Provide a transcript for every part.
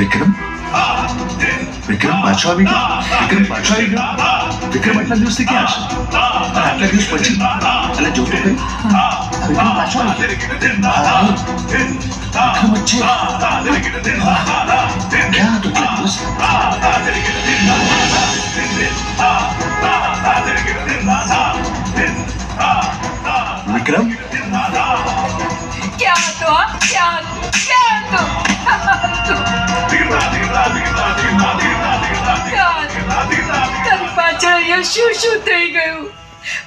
વિક્રમ વિક્રમ પાછો આવી ગયો. વિક્રમ પાછો આવી ગયો. વિક્રમ આટલા દિવસથી ક્યાં હશે? અને આટલા દિવસ પછી એટલે જોતો કઈ વિક્રમ પાછો આવી ગયો. વિક્રમ જ છે. ક્યાં હતો આટલા દિવસ? વિક્રમ क्या तो क्या तो તારી પાછળ અહીંયા શું થઈ ગયું?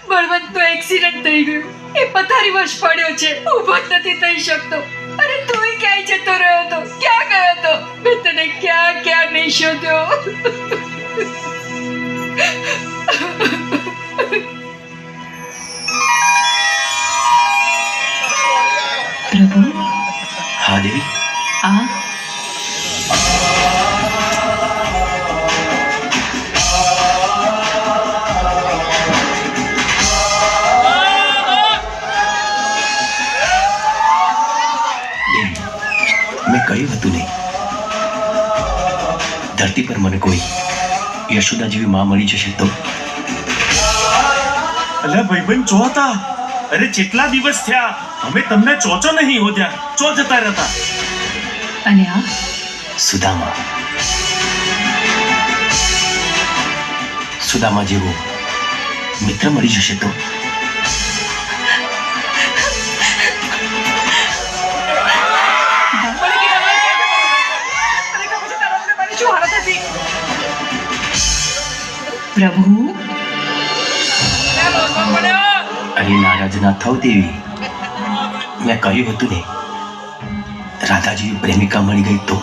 બળવંતનો એક્સિડન્ટ થઈ ગયું. એ પથારી વશ પડ્યો છે, ઊભો જ નથી થઈ શકતો. અરે તુંય ક્યાંય જતો રહ્યો હતો? ક્યાં ગયો હતો? મેં તને ક્યાં નહીં શોધ્યો. પ્રભુ. હા દેવી. આ મેં કહ્યું હતું નહીં, ધરતી પર મને કોઈ યશોદા જેવી માં મળી જશે તો? અલ્યા ભાઈબંધ ચો હતા. અરે કેટલા દિવસ થયા અમે તમને ચોચો નહીં હોદ્યા. ચો જતા રહેતા. અને આ સુદામા. સુદામા જેવો મિત્ર મળી જશે તો? પ્રભુ. અરે નારાજ ના થાવ દેવી. મેં કહ્યું હતું ને, રાધા જેવી પ્રેમિકા મળી ગઈ તો?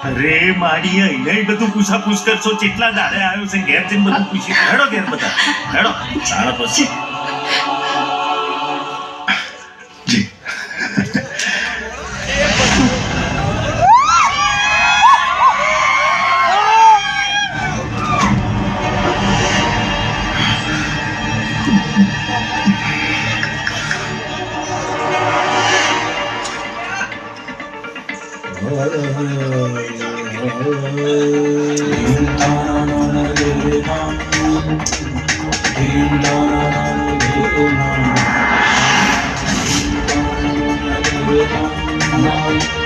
અરે માડી એને બધું પૂછાપૂછ કરશો. કેટલા દાડે આવ્યો છે, ઘેર જઈને બધું પૂછી. હેડો ઘેર બધા હેડો. સાડા પછી જી. Thank you.